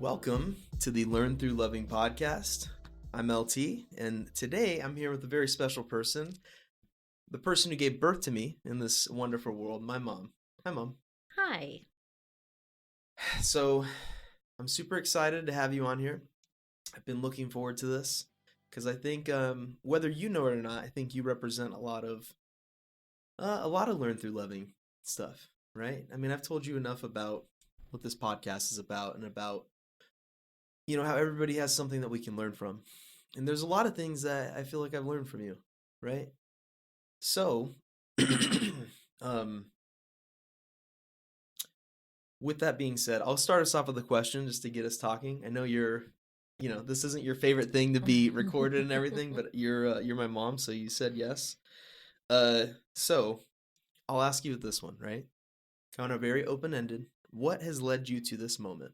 Welcome to the Learn Through Loving podcast. I'm LT, and today I'm here with a very special person, the person who gave birth to me in this wonderful world, my mom. Hi, Mom. Hi. So, I'm super excited to have you on here. I've been looking forward to this because I think, whether you know it or not, I think you represent a lot of Learn Through Loving stuff, right? I mean, I've told you enough about what this podcast is about and about how everybody has something that we can learn from. And there's a lot of things that I feel like I've learned from you, right? So, um, with that being said, I'll start us off with a question just to get us talking. I know this isn't your favorite thing to be recorded and everything, but you're my mom, so you said yes. So I'll ask you with this one, right? Kind of very open-ended. What has led you to this moment?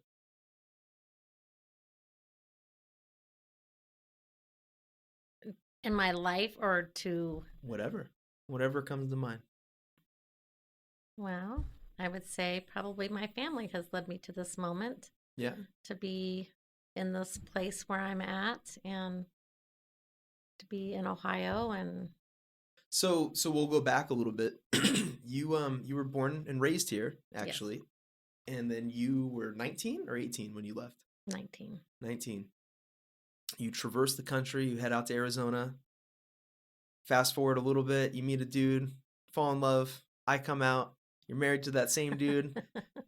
In my life or to, Whatever comes to mind. well, I would say probably my family has led me to this moment Yeah. to be in this place where I'm at and to be in Ohio. And So we'll go back a little bit. You were born and raised here, actually. Yes. And then you were 19 or 18 when you left? 19. 19. You traverse the country, you head out to Arizona. Fast forward a little bit, you meet a dude, fall in love. I come out, you're married to that same dude.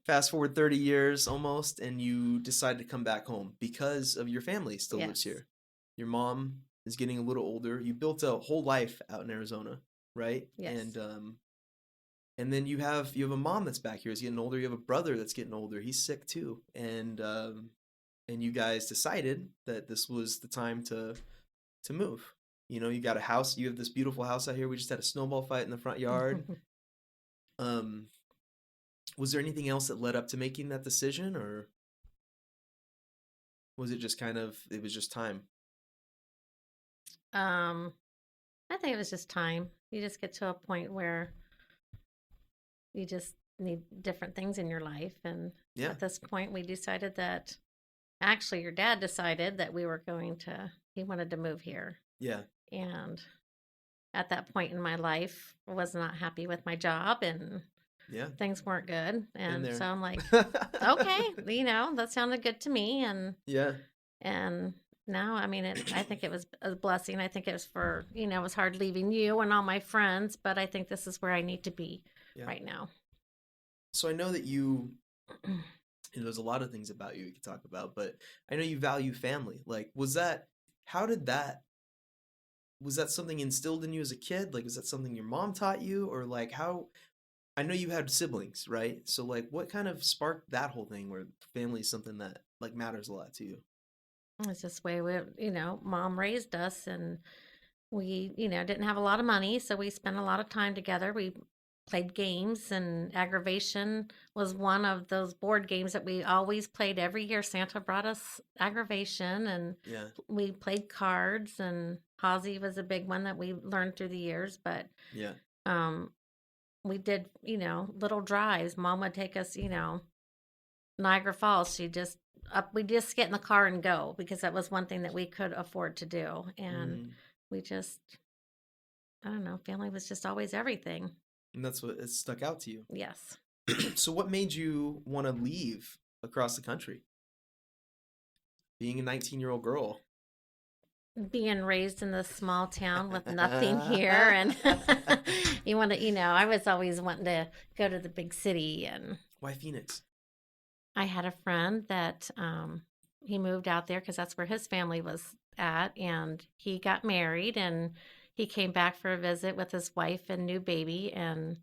Fast forward 30 years almost, and you decide to come back home because of your family still lives Yes. here. Your mom is getting a little older. You built a whole life out in Arizona, right? Yes. And then you have a mom that's back here, is getting older. You have a brother that's getting older. He's sick too. And you guys decided that this was the time to move. You got a house. You have this beautiful house out here. We just had a snowball fight in the front yard. Was there anything else that led up to making that decision, or was it just it was just time? I think it was just time. You just get to a point where you just need different things in your life. And Yeah. at this point, we decided that actually your dad decided that he wanted to move here. Yeah. And at that point in my life, I was not happy with my job and Yeah. things weren't good. And there. so I'm like, okay, that sounded good to me. Yeah. And now, I mean, I think it was a blessing. I think it was it was hard leaving you and all my friends, but I think this is where I need to be right now. So I know that there's a lot of things about you we could talk about, but I know you value family. Like, was that something instilled in you as a kid? Like, is that something your mom taught you? Or like how, I know you had siblings, right? So like what kind of sparked that whole thing where family is something that like matters a lot to you? It's this way mom raised us, and we, didn't have a lot of money, so we spent a lot of time together. We played games, and Aggravation was one of those board games that we always played every year. Santa brought us Aggravation, and Yeah. we played cards, and Hazy was a big one that we learned through the years. But Yeah. we did, little drives. Mom would take us, Niagara Falls. We just get in the car and go, because that was one thing that we could afford to do. And we just, I don't know, family was just always everything. And that's what it stuck out to you. Yes. So what made you want to leave across the country? Being a 19-year-old girl. Being raised in this small town with nothing here. And you want to, I was always wanting to go to the big city. And why Phoenix? I had a friend that he moved out there because that's where his family was at. And he got married, and he came back for a visit with his wife and new baby. And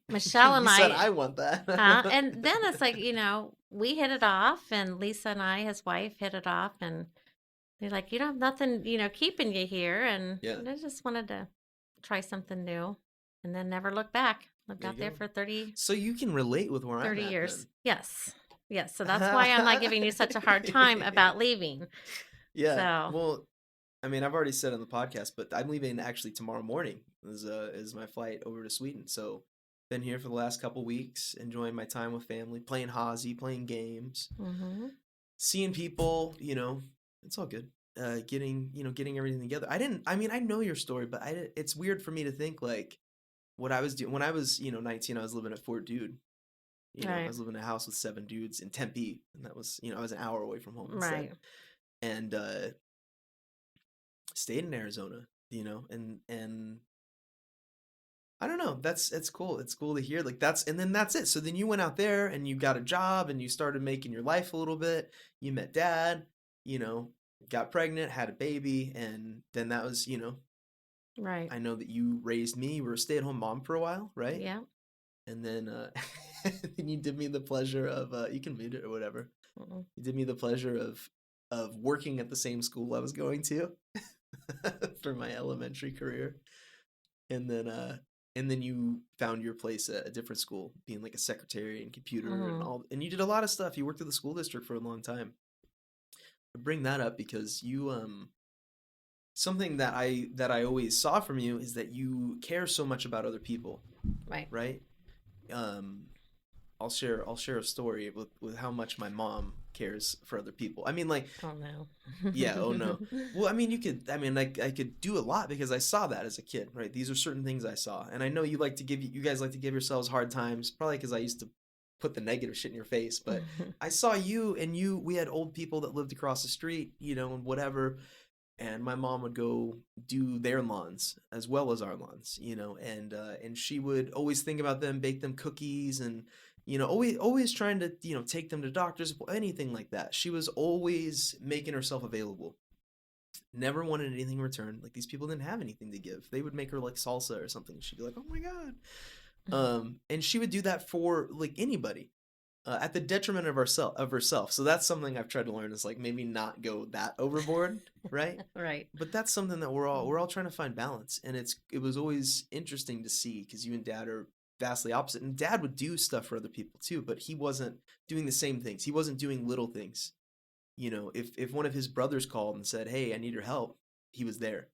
Michelle and I said, I want that. And then it's like, we hit it off, and Lisa and his wife, hit it off, and they're like, you don't have nothing, keeping you here. And I just wanted to try something new, and then never look back. Lived out there for 30. So you can relate with where I'm at. 30 years. Then. Yes. So that's why I'm not giving you such a hard time about leaving. Yeah. So. Well, I mean, I've already said on the podcast, but I'm leaving actually tomorrow morning. Is my flight over to Sweden. So been here for the last couple weeks, enjoying my time with family, playing Hazy, playing games. seeing people, it's all good. Getting everything together. I mean, I know your story, but it's weird for me to think like what I was doing when I was, 19, I was living at Fort Dude. I Right. was living in a house with 7 dudes in Tempe, and that was, I was an hour away from home instead. Right. And stayed in Arizona, and I don't know. It's cool. It's cool to hear. Like and then that's it. So then you went out there and you got a job and you started making your life a little bit. You met dad, you know, got pregnant, had a baby, and then that was, Right. I know that you raised me. You were a stay-at-home mom for a while, right? Yeah. And then then you did me the pleasure of you can mute it or whatever. Mm-mm. You did me the pleasure of working at the same school I was going to for my elementary career. And then you found your place at a different school, being like a secretary and computer and Mm-hmm. all, and you did a lot of stuff. You worked at the school district for a long time. I bring that up because you something that I always saw from you is that you care so much about other people, Right. right? Um I'll share a story with how much my mom cares for other people. I mean, like, Oh no. yeah, oh no. Well, I mean, I mean, like, I could do a lot because I saw that as a kid, right? These are certain things I saw. And I know you guys like to give yourselves hard times, probably because I used to put the negative shit in your face. But I saw you and we had old people that lived across the street, and whatever. And my mom would go do their lawns as well as our lawns, and she would always think about them, bake them cookies, and always trying to take them to doctors, anything like that. She was always making herself available. Never wanted anything in return. Like, these people didn't have anything to give. They would make her like salsa or something. She'd be like, "Oh my god," and she would do that for like anybody, at the detriment of herself. So that's something I've tried to learn, is like maybe not go that overboard, right? Right. But that's something that we're all trying to find balance, and it was always interesting to see because you and dad are vastly opposite, and dad would do stuff for other people too, but he wasn't doing the same things. He wasn't doing little things. If one of his brothers called and said, "Hey, I need your help," he was there.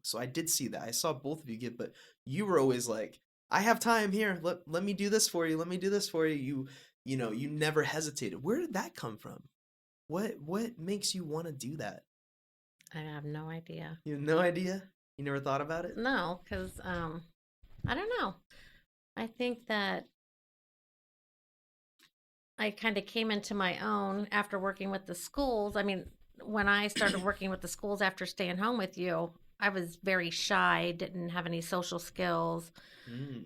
So I did see that. I saw both of you give, but you were always like, "I have time here. Let me do this for you. Let me do this for you." You never hesitated. Where did that come from? What makes you want to do that? I have no idea. You have no idea? You never thought about it? No, because I don't know. I think that I kind of came into my own after working with the schools. I mean, when I started working with the schools after staying home with you, I was very shy, didn't have any social skills, Mm.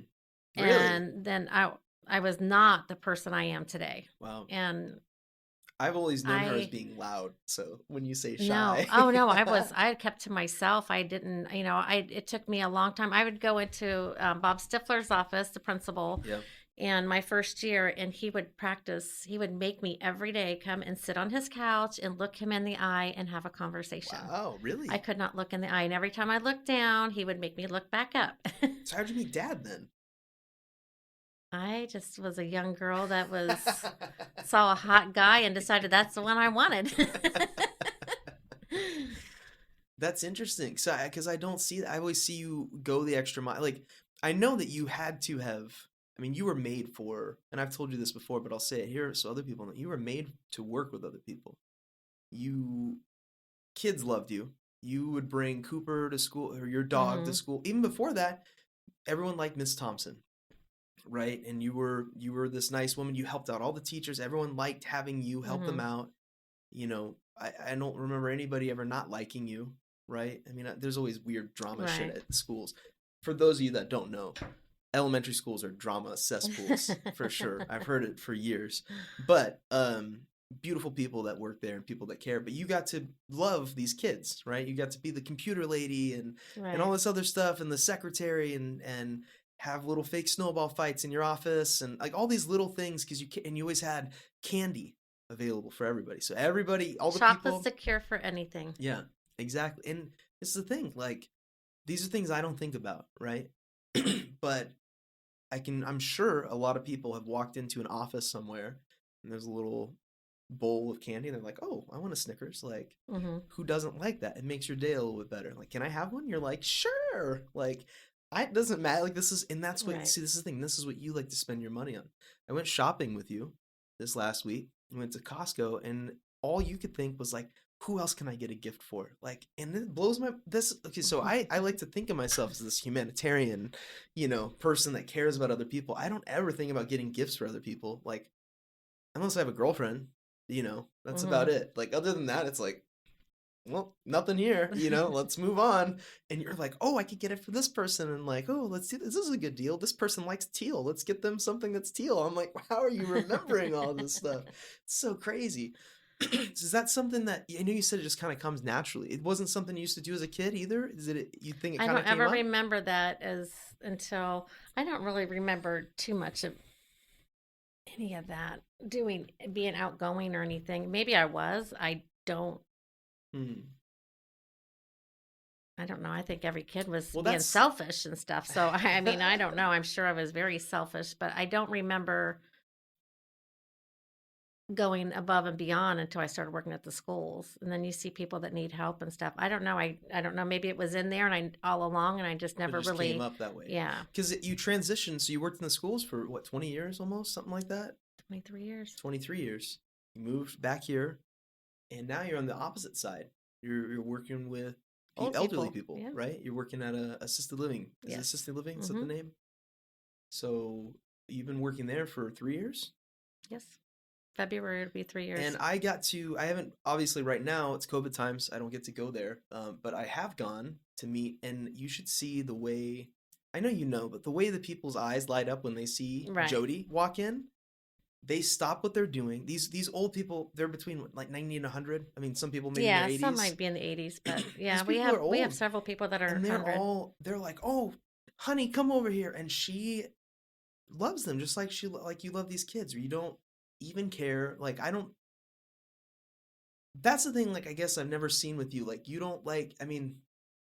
Really? and then I was not the person I am today. Wow. And I've always known her as I being loud, so when you say no, shy. oh no, I had kept to myself. I didn't, it took me a long time. I would go into Bob Stifler's office, the principal, Yeah. and my first year, and he would practice. He would make me every day come and sit on his couch and look him in the eye and have a conversation. Wow, I really? could not look in the eye, and every time I looked down, he would make me look back up. So how'd you meet dad then? I just was a young girl that saw a hot guy and decided that's the one I wanted. That's interesting. So, because I don't see that. I always see you go the extra mile. Like, I know that you had to have. I mean, you were made for, and I've told you this before, but I'll say it here so other people know. You were made to work with other people. You Kids loved you. You would bring Cooper to school or your dog to Hmm. school. Even before that, everyone liked Miss Thompson, right? And you were this nice woman. You helped out all the teachers. Everyone liked having you help them Hmm. out. I don't remember anybody ever not liking you, right? I mean, there's always weird drama shit Right. at schools. For those of you that don't know, elementary schools are drama cesspools for sure. I've heard it for years. But beautiful people that work there and people that care. But you got to love these kids, right? You got to be the computer lady and all Right. this other stuff, and the secretary, and have little fake snowball fights in your office, and like all these little things, because you always had candy available for everybody. So everybody, all the Chocolate's people, the cure for anything. yeah, exactly. And this is the thing, like, these are things I don't think about, right? But I'm sure a lot of people have walked into an office somewhere and there's a little bowl of candy and they're like, "Oh, I want a Snickers." Like, Hmm. who doesn't like that? It makes your day a little bit better. Like, "Can I have one?" You're like, "Sure." Like, it doesn't matter. Like, and that's what, Right. see, this is the thing. This is what you like to spend your money on. I went shopping with you this last week. We went to Costco, and all you could think was like, who else can I get a gift for? Like, and it blows my this. Okay, so I like to think of myself as this humanitarian, person that cares about other people. I don't ever think about getting gifts for other people, like unless I have a girlfriend. That's Hmm. about it. Like other than that, it's like, well, nothing here, let's move on. And you're like, oh, I could get it for this person. And like, oh, let's do this. This is a good deal. This person likes teal. Let's get them something that's teal. I'm like, how are you remembering all this stuff? It's so crazy. Is that something that I know you said it just kind of comes naturally? It wasn't something you used to do as a kid either? Is it you think it I kind don't of came ever up? remember that as until I don't really remember too much of any of that doing being outgoing or anything. Maybe I was. Don't Hmm. I don't know. I think every kid was Well, being that's selfish and stuff. So I mean, I don't know. I'm sure I was very selfish, but I don't remember going above and beyond until I started working at the schools. And then you see people that need help and stuff. I don't know. I don't know. Maybe it was in there and I all along and I just it never just came really up that way. yeah, Because you transitioned, so you worked in the schools for what, 20 years almost, something like that? 23 years. 23 years. You moved back here, and now you're on the opposite side. You're working with Old elderly people. people, Yeah. right? You're working at a assisted living. Is it Yes. assisted living? Is that the Mhm. name? So you've been working there for 3 years? Yes. February would be 3 And years. I haven't, obviously right now it's COVID times. I don't get to go there. But I have gone to meet, and you should see the way, I know but the way the people's eyes light up when they see Right. Jody walk in, they stop what they're doing. These old people, they're between like 90 and 100. I mean, some people maybe in their Yeah, some 80s. might be in the 80s, but These yeah, people are we have old, several people that are and 100. they're like, "Oh, honey, come over here." And she loves them just like like you love these kids, or you don't even care. Like I don't That's the thing, like I guess I've never seen with you. Like you don't like, I mean,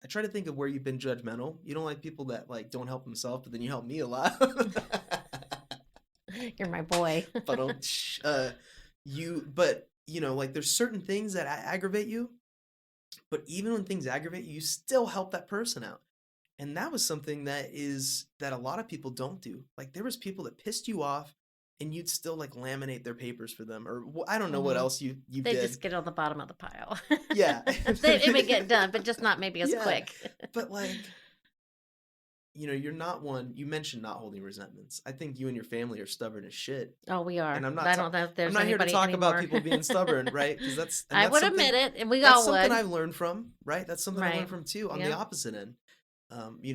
I try to think of where you've been judgmental. You don't like people that like don't help themselves, but then you help me a lot. You're my boy. But but like there's certain things that aggravate you, but even when things aggravate you, you still help that person out. And that was something that a lot of people don't do. Like there was people that pissed you off, and you'd still like laminate their papers for them, or I don't know what Hmm. else you They just did. get on the bottom of the pile. Yeah. It would get done, but just not maybe as Yeah. quick. But like, you're not one. You mentioned not holding resentments. I think you and your family are stubborn as shit. Oh, we And are. But I don't know if I'm there's not here to anybody talk about anymore. people being stubborn, right? Because I that's would admit something it, and we all would. I've learned from, right? That's something I've learned Right. from too on the Yep. opposite end.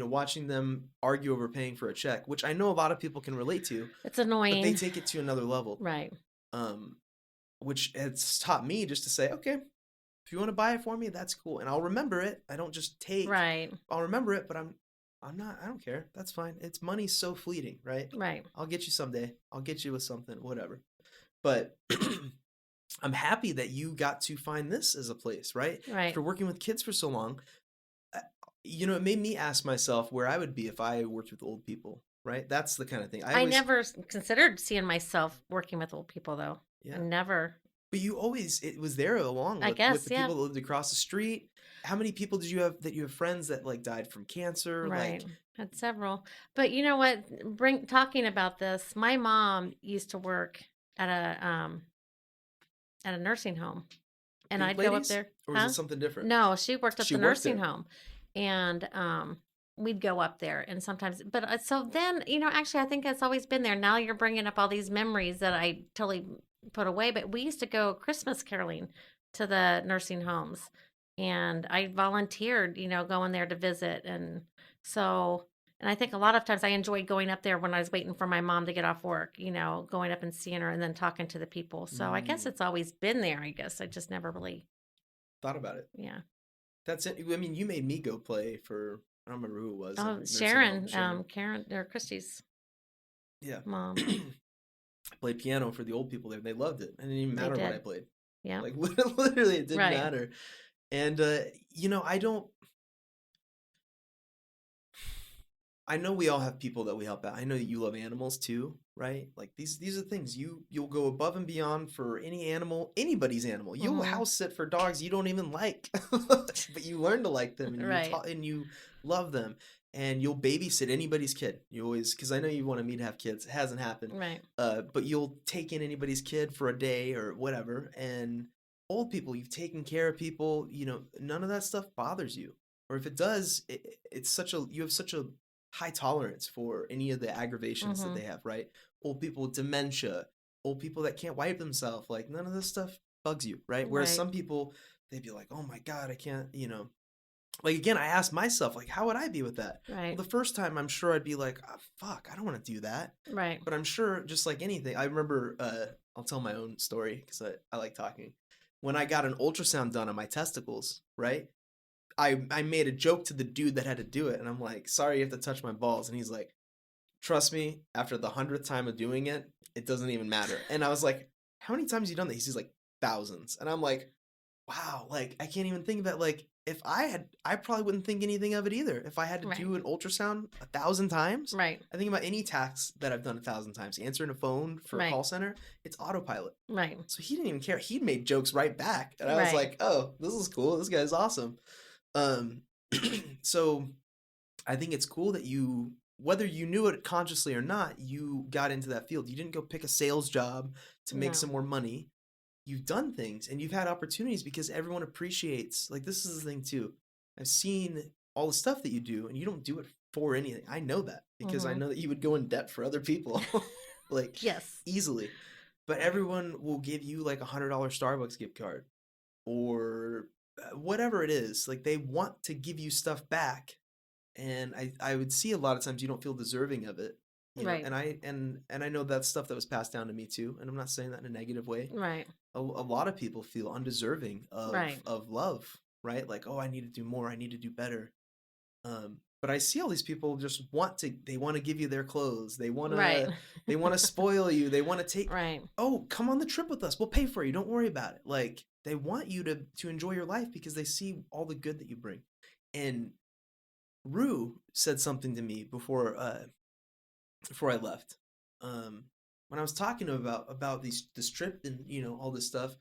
Watching them argue over paying for a check, which I know a lot of people can relate to, It's but they annoying. take it to another level. Right. Um, which has taught me just to say, okay, if you want to buy it for me, that's cool, and I'll remember it. I don't just take. Right. I'll remember it, but I'm not. I don't care. That's fine. It's money so fleeting, right? Right. I'll get you someday. I'll get you with something, whatever. But I'm happy that you got to find this as a place, right? Right. After working with kids for so long, uh, it made me ask myself where I would be if I worked with old people, right? That's the kind of thing. I never considered seeing myself working with old people though. I Yeah. never. But it was there along I with guess, the yeah. people that lived across the street. How many people did you have friends that like died from cancer? Right. Like, Had several. But you know what? Talking about this, my mom used to work at a nursing home. And Pink I'd go up ladies? there. Or was it Huh? something different? No, she worked at She the worked nursing there. home. And we'd go up there and sometimes but so then, actually I think it's always been there. Now you're bringing up all these memories that I totally put away, but we used to go Christmas caroling to the nursing homes. And I volunteered, going there to visit and I think a lot of times I enjoyed going up there when I was waiting for my mom to get off work, going up and seeing her and then talking to the people. So I guess Mm, it's always been there, I guess. I just never really, thought about it. yeah. That's it. I mean, you made me go play for, I don't remember who it was in Oh, a nursing home. Sharon, Sharon. Karen or Christy's Yeah. mom. I played piano for the old people there. They loved it. It didn't even They matter what I did. played. Yeah. Like literally, it didn't Right. matter. And I don't. I know we all have people that we help out. I know that you love animals too, right? Like these are things you'll go above and beyond for any animal, anybody's animal. You'll Hmm. house sit for dogs you don't even like, but you learn to like them and Right. you love them, and you'll babysit anybody's kid. You always, because I know you wanted me to have kids. It hasn't happened, Right. but you'll take in anybody's kid for a day or whatever, and old people, you've taken care of people, none of that stuff bothers you. Or if it does, you have such a high tolerance for any of the aggravations that Mm-hmm. they have, right? Old people with dementia, old people that can't wipe themselves, like none of this stuff bugs you, right? Whereas Right. some people, they'd be like, oh my God, I can't, like again, I asked myself, like, how would I be with that? Well, Right. the first time I'm sure I'd be like, oh, fuck, I don't want to do that. Right. But I'm sure, just like anything, I remember, I'll tell my own story because I like talking. When I got an ultrasound done on my testicles, right? I made a joke to the dude that had to do it, and I'm like, sorry, you have to touch my balls. And he's like, trust me, after the 100th time of doing it, it doesn't even matter. And I was like, how many times have you done that? He's like, thousands. And I'm like, wow, like I can't even think of it. Like if I probably wouldn't think anything of it either. If I had to Right. do an ultrasound 1,000 times, Right. I think about any task that I've done 1,000 times. Answering a phone for a Right. call center, it's autopilot. Right. So he didn't even care. He made jokes right back, and I was Right. like, oh, this is cool. This guy's awesome. Um, so I think it's cool that whether you knew it consciously or not, you got into that field. You didn't go pick a sales job to make No. some more money. You've done things and you've had opportunities because everyone appreciates. Like this is the thing too. I've seen all the stuff that you do, and you don't do it for anything. I know that because I Mm-hmm. know that you would go in debt for other people, like Yes. easily. But Right. everyone will give you like $100 Starbucks gift card or whatever it is. Like they want to give you stuff back, and I would see a lot of times you don't feel deserving of it, Right. and I know that's stuff that was passed down to me too, and I'm not saying that in a negative way. Right. A lot of people feel undeserving Right. of love, right? Like, oh, I need to do more, I need to do better. But I see all these people just they want to give you their clothes, Right. they want to spoil you, they want to take, Right. oh, come on the trip with us, we'll pay for you, don't worry about it. Like they want you to enjoy your life because they see all the good that you bring. And Rue said something to me before I left. When I was talking to him about this trip and all this stuff,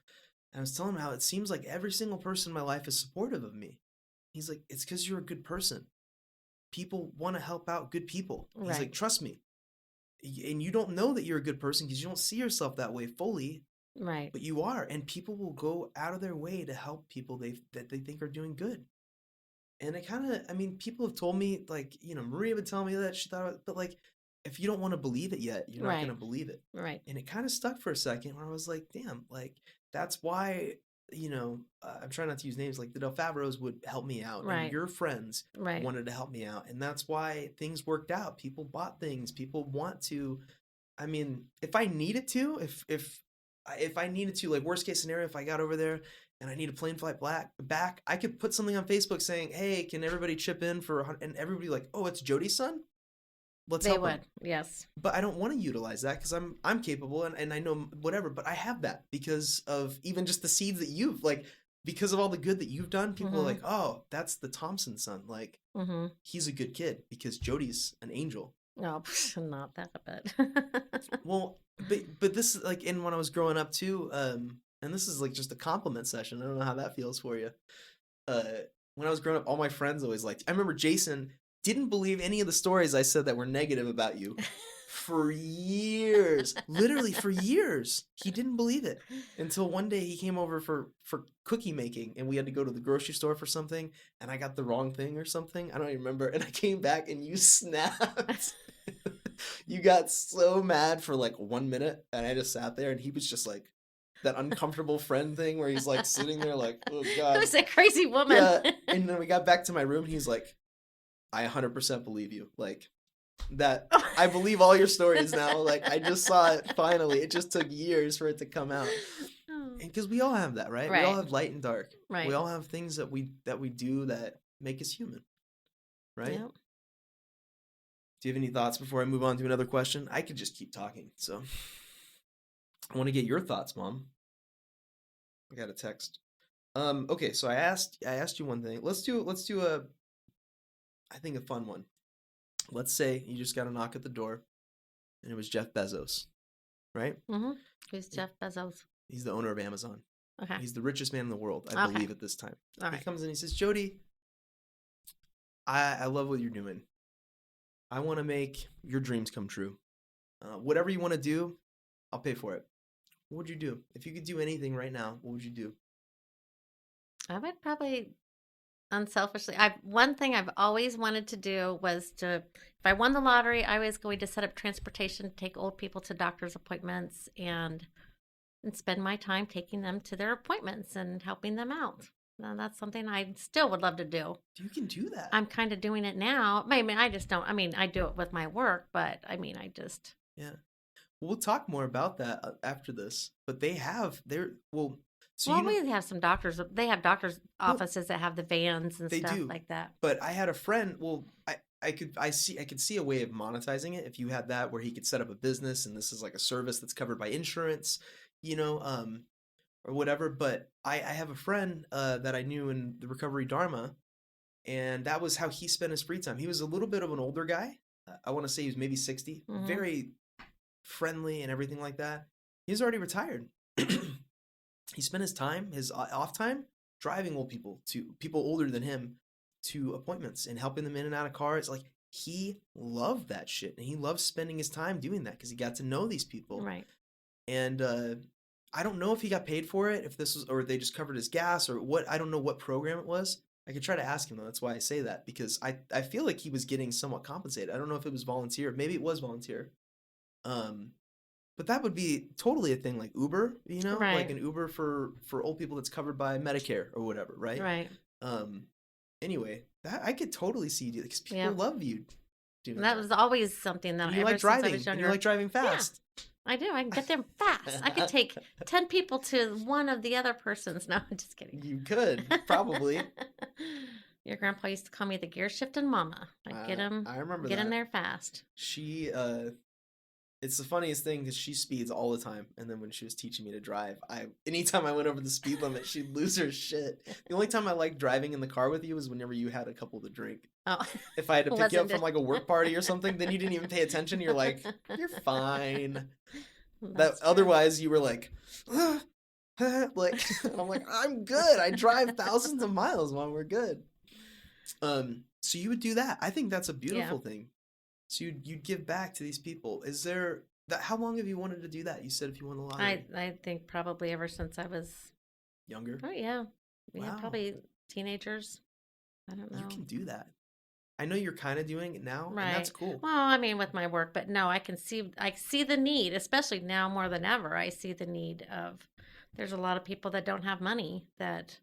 and I was telling him how it seems like every single person in my life is supportive of me. He's like, it's because you're a good person. People want to help out good people. He's Right. like, trust me. And you don't know that you're a good person because you don't see yourself that way fully, Right. but you are. And people will go out of their way to help people that they think are doing good. And it kind of, I mean, people have told me, like, Maria would tell me that she thought, but like, if you don't want to believe it yet, you're not going Right. to believe it. Right. And it kind of stuck for a second where I was like, damn, like, that's why, I'm trying not to use names, like the Del Favros would help me out, and Right. your friends Right. wanted to help me out. And that's why things worked out. People bought things, people want to. I mean, if I needed to, if I needed to, like worst case scenario, if I got over there and I need a plane flight back, I could put something on Facebook saying, "Hey, can everybody chip in for and everybody like, oh, it's Jodie's son. Let's They help him." would. Yes. But I don't want to utilize that because I'm capable and I know whatever. But I have that because of even just the seeds that you've like because of all the good that you've done. People are Mm-hmm. like, oh, that's the Thompson son. Like Mm-hmm. he's a good kid because Jodie's an angel. No, not that, but Well, but this is like, and when I was growing up too, and this is like just a compliment session. I don't know how that feels for you. Uh, when I was growing up, all my friends always liked. I remember Jason didn't believe any of the stories I said that were negative about you for years, literally for years. He didn't believe it until one day he came over for cookie making, and we had to go to the grocery store for something, and I got the wrong thing or something. I don't even remember, and I came back and you snapped. You got so mad for like 1 minute, and I just sat there, and he was just like that uncomfortable friend thing where he's like sitting there like, oh God. who's that crazy woman? Yeah. And then we got back to my room, and he's like, I 100% believe you. Like that, I believe all your stories now. Like I just saw it finally. It just took years for it to come out. Oh. And because we all have that, right? We all Right. have light and dark. We Right. all have things that we do that make us human, right? Yep. Do you have any thoughts before I move on to another question? I could just keep talking. So I want to get your thoughts, Mom. I got a text. Okay, so I asked you one thing. Let's do I think a fun one. Let's say you just got a knock at the door, and it was Jeff Bezos, right? Mm-hmm. Who's Jeff Bezos? He's the owner of Amazon. Okay. He's the richest man in the world, I Okay. believe, at this time. All He right. comes in, he says, Jody, I love what you're doing. I want to make your dreams come true. Whatever you want to do, I'll pay for it. What would you do? If you could do anything right now, what would you do? I would probably unselfishly. I one thing I've always wanted to do was to, if I won the lottery, I was going to set up transportation to take old people to doctor's appointments and spend my time taking them to their appointments and helping them out. Now, that's something I still would love to do. You can do that. I'm kind of doing it now. I mean, I just don't. I mean, I do it with my work, but I mean, I just. Yeah. We'll talk more about that after this. But they're well. So Well, we have some doctors. They have doctors' well, offices that have the vans and they stuff do. like that. But I had a friend. Well, I could see a way of monetizing it if you had that where he could set up a business and this is like a service that's covered by insurance, you know, or whatever. But I have a friend that I knew in the recovery Dharma, and that was how he spent his free time. He was a little bit of an older guy. I want to say he was maybe 60, Mm-hmm. very friendly and everything like that. He's already retired. He spent his time, his off time, driving old people to people older than him to appointments and helping them in and out of cars. Like he loved that shit, and he loved spending his time doing that because he got to know these people. Right. And I don't know if he got paid for it, if this was, or they just covered his gas or what. I don't know what program it was. I could try to ask him though. That's why I say that because I feel like he was getting somewhat compensated. I don't know if it was volunteer. Maybe it was volunteer. Um, but that would be totally a thing like Uber, you know, Right. like an Uber for old people that's covered by Medicare or whatever, right? Right. Um, anyway, that I could totally see you because people Yeah. love you doing And that was always something that And you ever like since I driving. was And younger. you like driving fast. I do. I can get there fast. I could take 10 people to one of the other persons. No, I'm just kidding. You could probably. Your grandpa used to call me the gear shifting mama. I'd get him, I remember get that. in there fast. She it's the funniest thing because she speeds all the time, and then when she was teaching me to drive, anytime I went over the speed limit, she'd lose her shit. The only time I liked driving in the car with you was whenever you had a couple to drink. Oh, If I had to pick you up Wasn't from it? like a work party or something, then you didn't even pay attention. You're like, you're fine. That That's true. otherwise you were like, like I'm like, I'm good. I drive thousands of miles while we're good. So you would do that. I think that's a beautiful thing. So you'd give back to these people. Is there that? How long have you wanted to do that? You said if you won the lottery. I think probably ever since I was, Younger. oh yeah, Wow. probably teenagers. I don't know. You can do that. I know you're kind of doing it now, Right. and that's cool. Well, I mean, with my work, but no, I see the need, especially now more than ever. I see the need of, there's a lot of people that don't have money that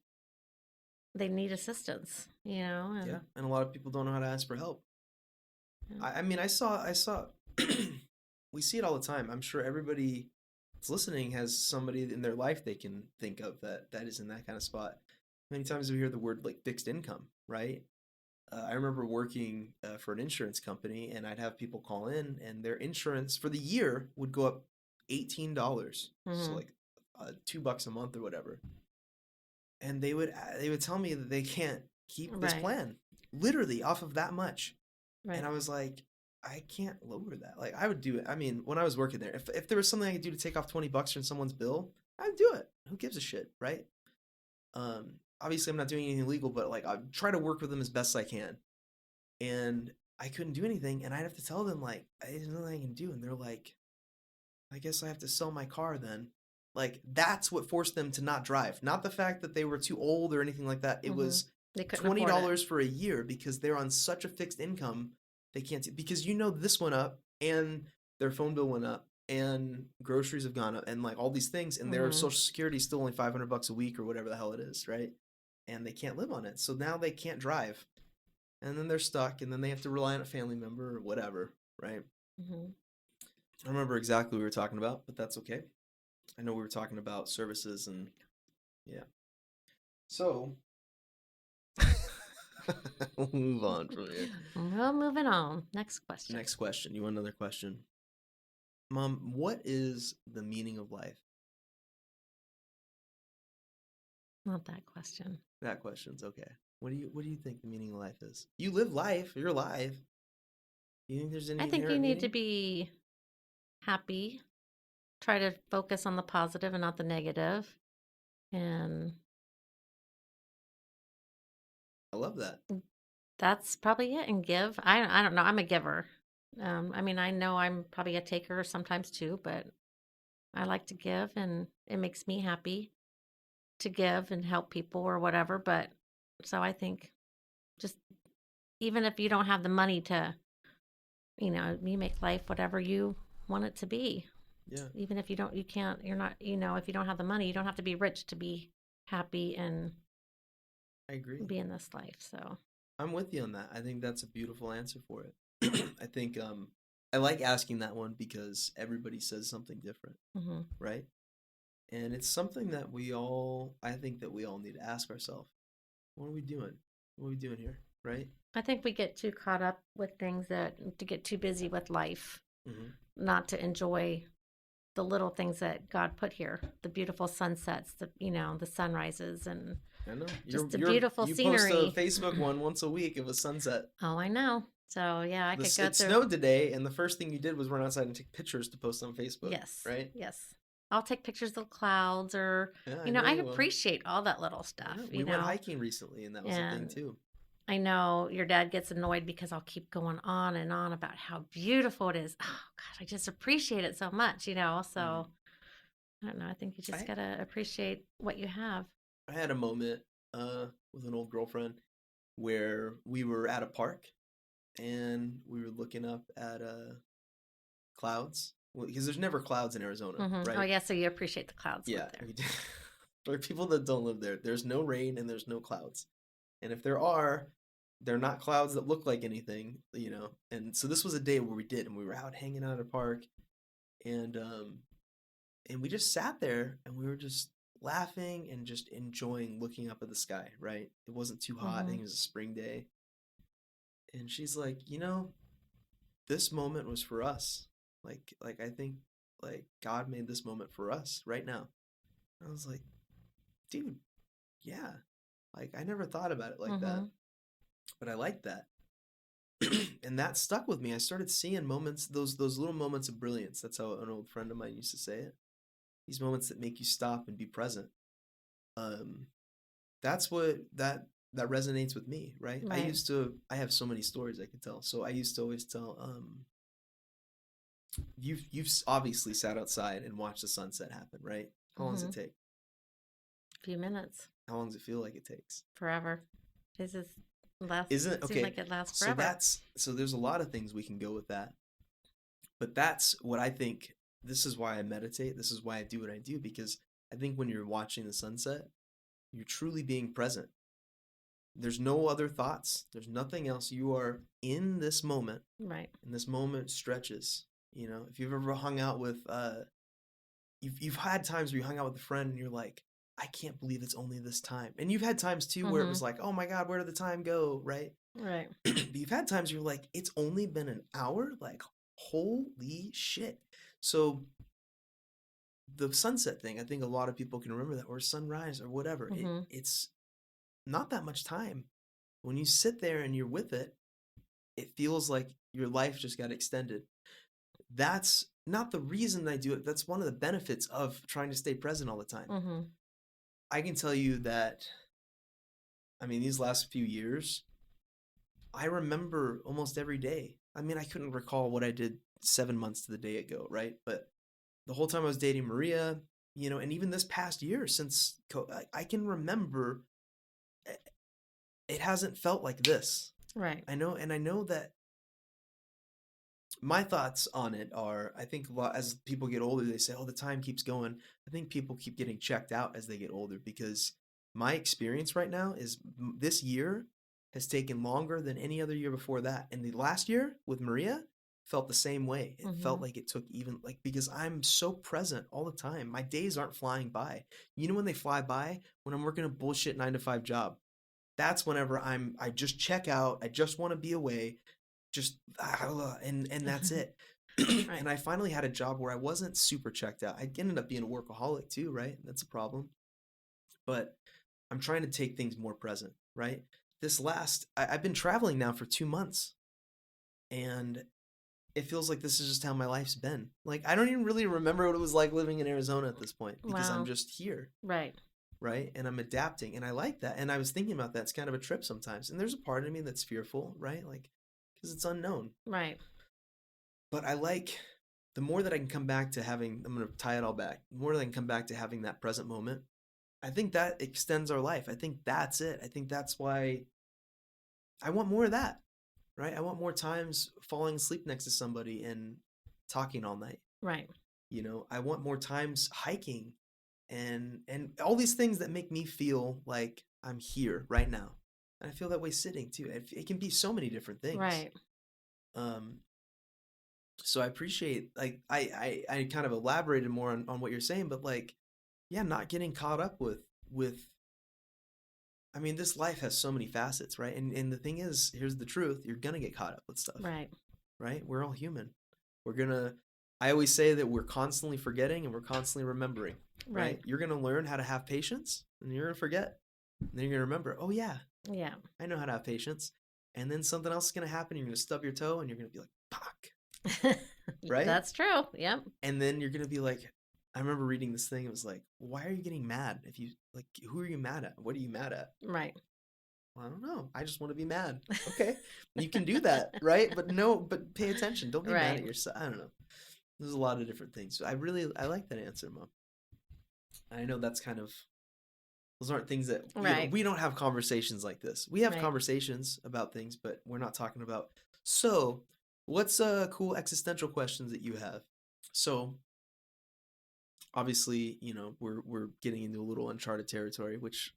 they need assistance, you know? And Yeah, and a lot of people don't know how to ask for help. Yeah. I mean, I saw. We see it all the time. I'm sure everybody that's listening has somebody in their life they can think of that is in that kind of spot. Many times we hear the word like fixed income, right? I remember working for an insurance company, and I'd have people call in, and their insurance for the year would go up $18, so Mhm. like $2 a month or whatever. And they would tell me that they can't keep this Right. plan, literally off of that much. Right. And I was like, I can't lower that. Like I would do it. I mean, when I was working there, if there was something I could do to take off $20 from someone's bill, I'd do it. Who gives a shit, right? Obviously I'm not doing anything illegal, but like I try to work with them as best I can. And I couldn't do anything, and I'd have to tell them like there's nothing I can do, and they're like, I guess I have to sell my car then. Like that's what forced them to not drive. Not the fact that they were too old or anything like that. It Mhm. was They couldn't $20 afford it. for a year because they're on such a fixed income they can't because this went up and their phone bill went up and groceries have gone up and like all these things and their Mhm. social security is still only $500 a week or whatever the hell it is, right? And they can't live on it. So now they can't drive. And then they're stuck and then they have to rely on a family member or whatever, right? Mhm. I don't remember exactly what we were talking about, but that's okay. I know we were talking about services and yeah. So we'll move on from here. Well, moving on. Next question. Next question. You want another question? Mom, what is the meaning of life? Not that question. That question's okay. What do you think the meaning of life is? You live life. You're alive. You think there's any I think you inherent need to meaning? be happy. Try to focus on the positive and not the negative. And I love that. that's probably it. And give. I don't know. I'm a giver. I mean, I know I'm probably a taker sometimes too, but I like to give, and it makes me happy to give and help people or whatever. But so I think just even if you don't have the money to, you make life whatever you want it to be. Yeah, Even if you can't, you're not, if you don't have the money, you don't have to be rich to be happy and I agree. be in this life. So, I'm with you on that. I think that's a beautiful answer for it. I think I like asking that one because everybody says something different, hmm right? And it's something that I think that we all need to ask ourselves. What are we doing? What are we doing here, right? I think we get too caught up with things to get too busy with life, Hmm. not to enjoy the little things that God put here, the beautiful sunsets, the sunrises, and I know. just the beautiful You post a scenery. Facebook one once a week of a sunset. Oh, I know. So yeah, I could go It through. snowed today, and the first thing you did was run outside and take pictures to post on Facebook, Yes, right? yes. I'll take pictures of clouds, or Yeah, I know I you will. appreciate all that little stuff. Yeah, we went hiking recently, and that was a thing And too. I know your dad gets annoyed because I'll keep going on and on about how beautiful it is. Oh gosh, I just appreciate it so much. Mhm. So I don't know. I think you just I gotta appreciate what you have. I had a moment with an old girlfriend where we were at a park and we were looking up at clouds. Well, because there's never clouds in Arizona, Oh right? yeah, so you appreciate the clouds live Yeah, there. we do. For people that don't live there, there's no rain and there's no clouds. And if there are, they're not clouds that look like anything, you know. And so this was a day where we did, and we were out hanging out at a park, and we just sat there and we were just laughing and just enjoying looking up at the sky, right? It wasn't too hot. I hmm think it was a spring day. And she's like, this moment was for us. Like I think like God made this moment for us right now. And I was like, dude, yeah. Like I never thought about it like that, hmm but I like that. And that stuck with me. I started seeing moments, those little moments of brilliance. That's how an old friend of mine used to say it. These moments that make you stop and be present. Um, that's what that resonates with me, right? Right. I have so many stories I could tell. So I used to always tell, you've obviously sat outside and watched the sunset happen, right? How long does it hmm take? A few minutes, How long does it feel like it takes? forever. This is last. Isn't it It seems okay? like it lasts So forever. there's a lot of things we can go with that. But that's what I think. This is why I meditate. This is why I do what I do, because I think when you're watching the sunset, you're truly being present. There's no other thoughts. There's nothing else. You are in this moment, Right. and this moment stretches. If you've ever hung out with, you've had times where you hung out with a friend and you're like, I can't believe it's only this time. And you've had times too where it hmm was like, oh my God, where did the time go? Right? Right. But you've had times you're like, it's only been an hour? Like, holy shit. So the sunset thing, I think a lot of people can remember that, or sunrise or whatever. hmm It's not that much time. When you sit there and you're with it, it feels like your life just got extended. That's not the reason I do it. That's one of the benefits of trying to stay present all the time. hmm I can tell you that, I mean, these last few years, I remember almost every day. I mean, I couldn't recall what I did 7 months to the day ago, right? But the whole time I was dating Maria, and even this past year since I can remember, eh, it hasn't felt like this. Right. I know that my thoughts on it are, I think a lot as people get older, they say, oh, the time keeps going. I think people keep getting checked out as they get older, because my experience right now is this year has taken longer than any other year before that. And the last year with Maria felt the same way. It felt hmm like it took even, like, because I'm so present all the time. My days aren't flying by. You know when they fly by? When I'm working a bullshit 9 to 5 job. That's whenever I just check out. I just want to be away, just and that's it. right. And I finally had a job where I wasn't super checked out. I ended up being a workaholic too, right? That's a problem. But I'm trying to take things more present, right? I've been traveling now for 2 months, and it feels like this is just how my life's been. Like I don't even really remember what it was like living in Arizona at this point, because I'm Wow. just here, Right. right? And I'm adapting, and I like that. And I was thinking about that. It's kind of a trip sometimes, and there's a part of me that's fearful, right? Like because it's unknown. Right. But I like, the more that I can come back to having, I'm going to tie it all back, the more that I can come back to having that present moment, I think that extends our life. I think that's it. I think that's why I want more of that, right? I want more times falling asleep next to somebody and talking all night. Right. You know, I want more times hiking and all these things that make me feel like I'm here right now. And I feel that way sitting too. It can be so many different things. Right. Um, so I appreciate, like, I kind of elaborated more on what you're saying, but like, yeah, not getting caught up with I mean, this life has so many facets, right? And the thing is, here's the truth, you're gonna get caught up with stuff, Right. right? We're all human. We're gonna I always say that we're constantly forgetting and we're constantly remembering, right? Right. You're gonna learn how to have patience and you're gonna forget. And then you're gonna remember, oh yeah, Yeah. I know how to have patience. And then something else is gonna happen, you're gonna stub your toe and you're gonna be like, fuck. Right? That's true. Yep. And then you're gonna be like, I remember reading this thing, it was like, why are you getting mad? If you like, who are you mad at? What are you mad at? Right. Well, I don't know. I just want to be mad. Okay. You can do that, right? But pay attention. Don't be mad at Right. yourself. I don't know. There's a lot of different things. So I like that answer, Mom. I know that's kind of, those aren't things that, Right. we don't have conversations like this. We have Right. conversations about things, but we're not talking about. So, what's cool existential questions that you have? So, obviously, we're getting into a little uncharted territory, which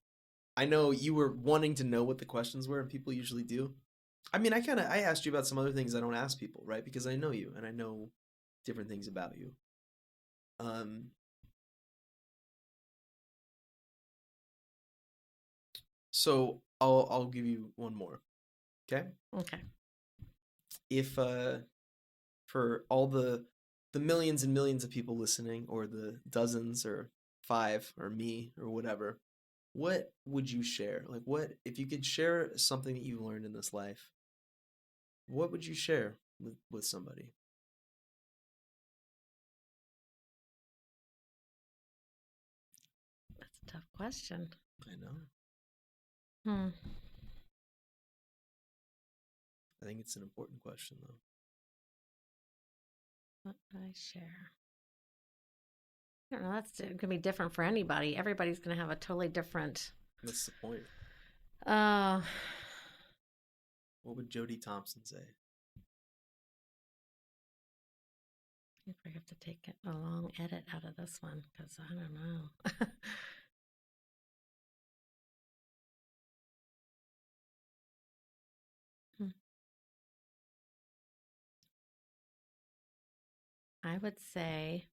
I know you were wanting to know what the questions were, and people usually do. I mean, I asked you about some other things I don't ask people, right? Because I know you and I know different things about you. So I'll give you one more. Okay? Okay. If for all the millions and millions of people listening, or the dozens or 5 or me or whatever, what would you share? Like, what if you could share something that you learned in this life? What would you share with somebody? That's a tough question. I know. Hmm. I think it's an important question, though. What would I share? I don't know. That's going to be different for anybody. Everybody's going to have a totally different. That's the point. Uh, What would Jodie Thompson say? if I have to take a long edit out of this one, because I don't know. Hmm. I would say,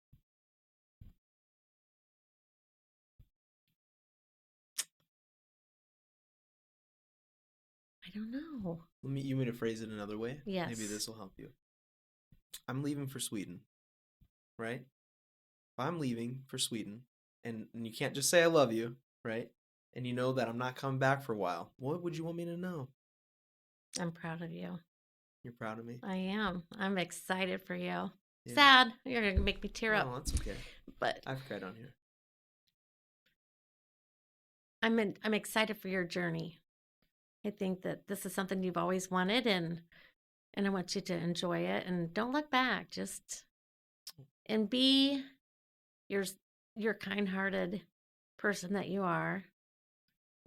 I don't know. You want me to phrase it another way? Yes. Maybe this will help you. I'm leaving for Sweden, right? If I'm leaving for Sweden, and you can't just say I love you, right? And you know that I'm not coming back for a while. What would you want me to know? I'm proud of you. You're proud of me? I am. I'm excited for you. Yeah. Sad. You're going to make me tear up. Oh, that's okay. But I've cried on here. I'm excited for your journey. I think that this is something you've always wanted, and I want you to enjoy it, and don't look back. And be your kind-hearted person that you are,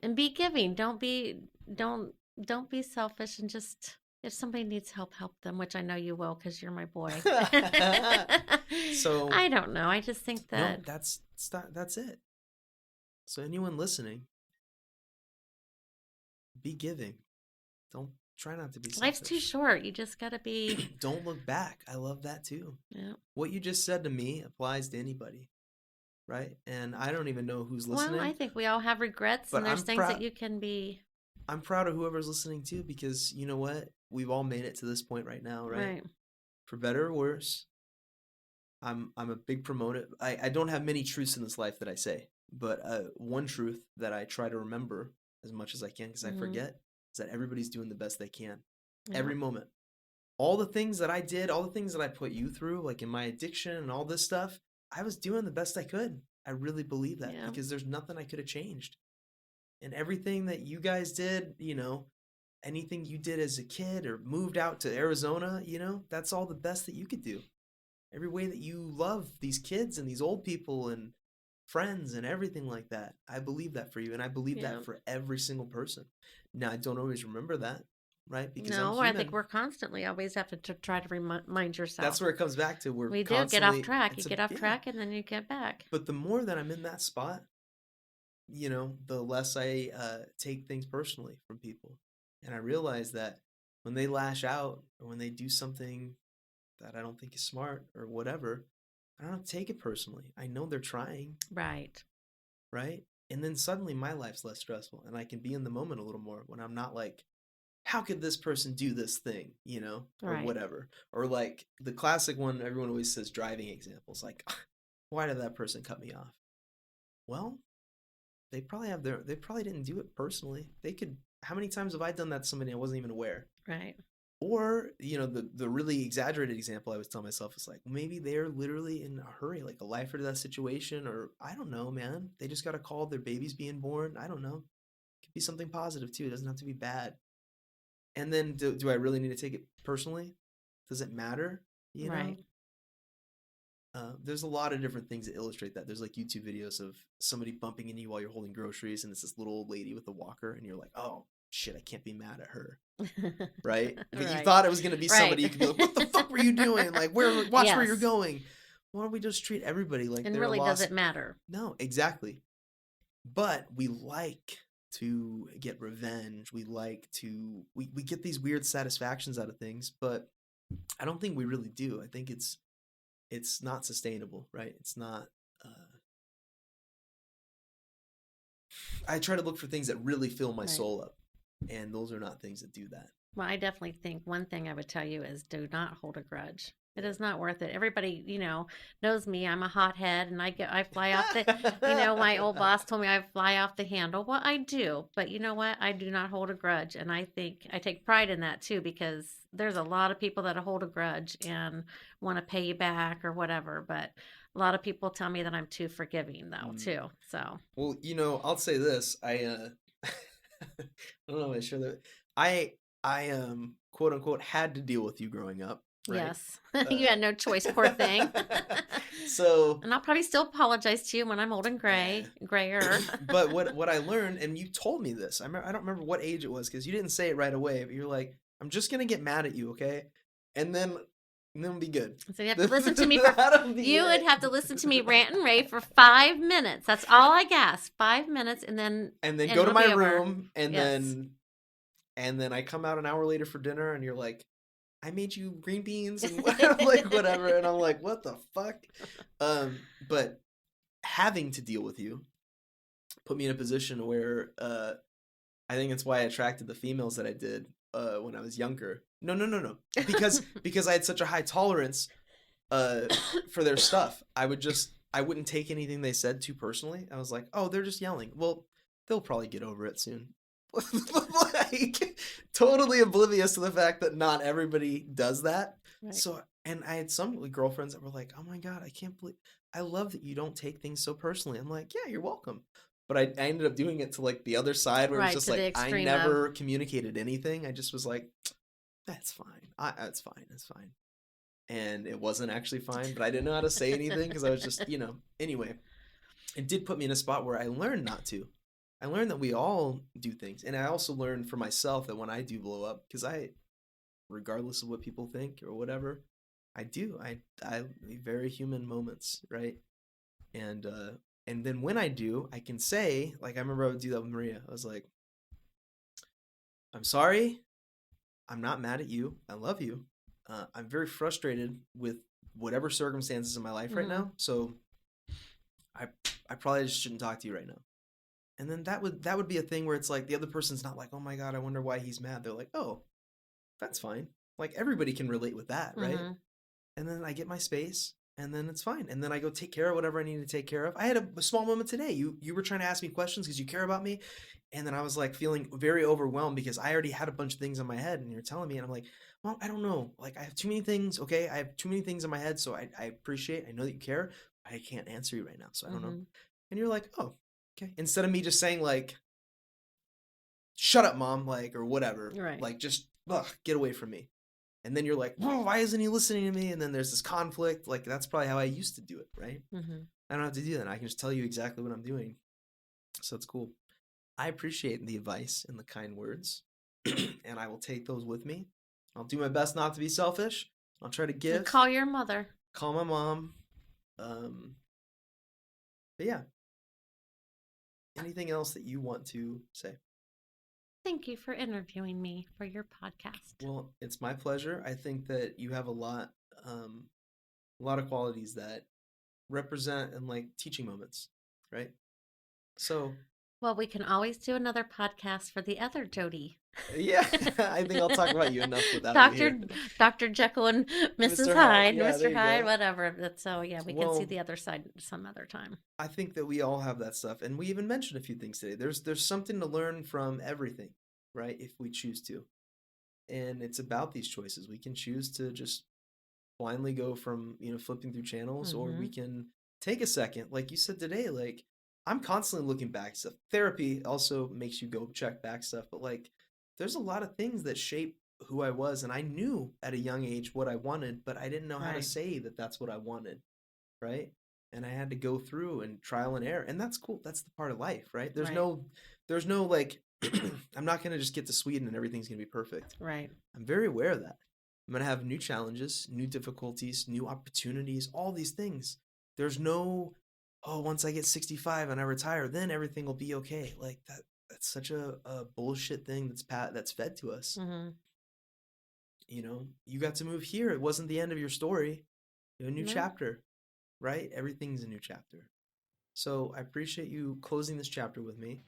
and be giving. Don't be selfish, and just, if somebody needs help them, which I know you will, because you're my boy. So I don't know. I just think that no, that's it. So anyone listening, be giving. Don't try not to be selfish. life's too short. You just got to be. Don't look back. I love that too. Yeah. What you just said to me applies to anybody, right? And I don't even know who's listening. Well, I think we all have regrets, but and there's I'm things that you can be. I'm proud of whoever's listening too, because you know what? We've all made it to this point right now, right? Right. For better or worse. I'm a big promoter. I don't have many truths in this life that I say, but one truth that I try to remember as much as I can, because I forget, is that everybody's doing the best they can. Yeah. Every moment. All the things that I did, all the things that I put you through, like in my addiction and all this stuff, I was doing the best I could. I really believe that, because there's nothing I could have changed. And everything that you guys did, anything you did as a kid or moved out to Arizona, that's all the best that you could do. Every way that you love these kids and these old people and friends and everything like that. I believe that for you, and I believe Yeah. that for every single person. Now, I don't always remember that, right? Because I'm No, I think human. we're constantly always have to try to remind That's yourself. where it comes back to. We're We do get off constantly, track. You it's a, get off yeah. track and then you get back. But the more that I'm in that spot, the less I take things personally from people. And I realize that when they lash out or when they do something that I don't think is smart or whatever, I don't have to take it personally. I know they're trying, Right. right? And then suddenly my life's less stressful and I can be in the moment a little more when I'm not like, how could this person do this thing, or Right. whatever. Or like the classic one everyone always says, driving examples, like, why did that person cut me off? Well, they probably didn't do it personally. They could, how many times have I done that to somebody I wasn't even aware? Right. Or, the really exaggerated example I was telling myself is like, maybe they're literally in a hurry, like a life or death situation, or I don't know, man. They just got a call, their baby's being born. I don't know. It could be something positive too. It doesn't have to be bad. And then do I really need to take it personally? Does it matter? Right. There's a lot of different things that illustrate that. There's like YouTube videos of somebody bumping into you while you're holding groceries, and it's this little old lady with a walker, and you're like, oh shit, I can't be mad at her, right? But you Right. thought it was gonna be somebody Right. you could be like, what the fuck were you doing? Like, watch where you're Yes. going. Why don't we just treat everybody like And they're really, lost? does it matter? No, exactly. But we like to get revenge. We like to we get these weird satisfactions out of things, but I don't think we really do. I think it's not sustainable, right? It's not. I try to look for things that really fill my Right. soul up, and those are not things that do that. Well, I definitely think one thing I would tell you is do not hold a grudge. It is not worth it. Everybody, knows me. I'm a hothead and I fly off the, my old boss told me I fly off the handle. Well, I do. But you know what? I do not hold a grudge. And I think I take pride in that too, because there's a lot of people that hold a grudge and want to pay you back or whatever. But a lot of people tell me that I'm too forgiving though, too. So, Well, I'll say this. I don't know if I share that. I quote unquote had to deal with you growing up, right? yes, you had no choice, poor thing. So, And I'll probably still apologize to you when I'm old and grayer. but what I learned, and you told me this. I don't remember what age it was because you didn't say it right away. But you're like, I'm just gonna get mad at you, okay? And then it'll be good. So you have to listen to me for. That'll be You it. would have to listen to me rant and rave for 5 minutes. That's all I ask. 5 minutes, and then and then and go to it'll my be over. room, and Yes. then I come out an hour later for dinner, and you're like, I made you green beans and like whatever, and I'm like, what the fuck? But having to deal with you put me in a position where I think it's why I attracted the females that I did when I was younger. No. Because I had such a high tolerance for their stuff. I wouldn't take anything they said too personally. I was like, oh, they're just yelling. Well, they'll probably get over it soon. Like totally oblivious to the fact that not everybody does that. Right. So, and I had some girlfriends that were like, oh my God, I can't believe, I love that you don't take things so personally. I'm like, yeah, you're welcome. But I ended up doing it to like the other side where Right, it's just to the like, I extreme never communicated anything. I just was like, that's fine. It's fine. It's fine. And it wasn't actually fine, but I didn't know how to say anything because I was just, anyway, it did put me in a spot where I learned not to. I learned that we all do things. And I also learned for myself that when I do blow up, because regardless of what people think or whatever, I do. I very human moments, right? And then when I do, I can say, like, I remember I would do that with Maria. I was like, I'm sorry. I'm not mad at you. I love you. I'm very frustrated with whatever circumstances in my life right now. So I probably just shouldn't talk to you right now. And then that would be a thing where it's like the other person's not like, oh my God, I wonder why he's mad. They're like, oh, that's fine. Like everybody can relate with that, right? And then I get my space, and then it's fine. And then I go take care of whatever I need to take care of. I had a small moment today. You were trying to ask me questions because you care about me. And then I was like feeling very overwhelmed because I already had a bunch of things in my head, and you're telling me, and I'm like, well, I don't know. Like I have too many things. Okay, I have too many things in my head. So I appreciate. I know that you care. I can't answer you right now, so I don't know. And you're like, oh, okay. Instead of me just saying like, shut up, mom, like, or whatever, Right. like just get away from me. And then you're like, whoa, why isn't he listening to me? And then there's this conflict. Like that's probably how I used to do it, right? I don't have to do that. I can just tell you exactly what I'm doing. So it's cool. I appreciate the advice and the kind words, and I will take those with me. I'll do my best not to be selfish. I'll try to And give, call your mother. call my mom. But yeah, anything else that you want to say? Thank you for interviewing me for your podcast. Well, it's my pleasure. I think that you have a lot of qualities that represent and like teaching moments, right? So Well, we can always do another podcast for the other Jodie. yeah, I think I'll talk about you enough without you Dr. here. Dr. Jekyll and Mrs. Mr. Hyde, Hyde, yeah, there Mr. you Hyde, go. whatever. So yeah, we can see Well, the other side some other time. I think that we all have that stuff, and we even mentioned a few things today. There's something to learn from everything, right? If we choose to, and it's about these choices. We can choose to just blindly go from flipping through channels, or we can take a second, like you said today. Like I'm constantly looking back stuff. Therapy also makes you go check back stuff, but like there's a lot of things that shape who I was, and I knew at a young age what I wanted, but I didn't know how to Right. say that that's what I wanted, right? And I had to go through and trial and error, and that's cool. That's the part of life, right? There's Right. there's no like, I'm not gonna just get to Sweden and everything's gonna be perfect. Right. I'm very aware of that. I'm gonna have new challenges, new difficulties, new opportunities, all these things. There's no, oh, once I get 65 and I retire, then everything will be okay. Like that's such a bullshit thing that's fed to us. Mm-hmm. You got to move here. It wasn't the end of your story. A new No. chapter, right? Everything's a new chapter. So I appreciate you closing this chapter with me.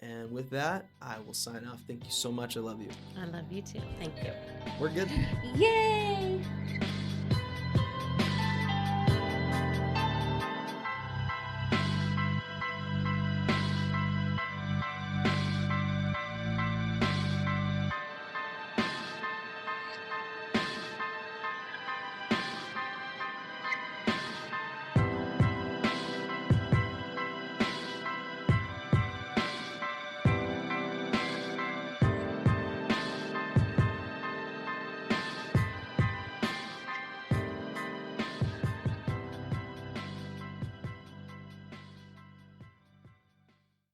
And with that, I will sign off. Thank you so much. I love you. I love you too. Thank you. We're good. Yay!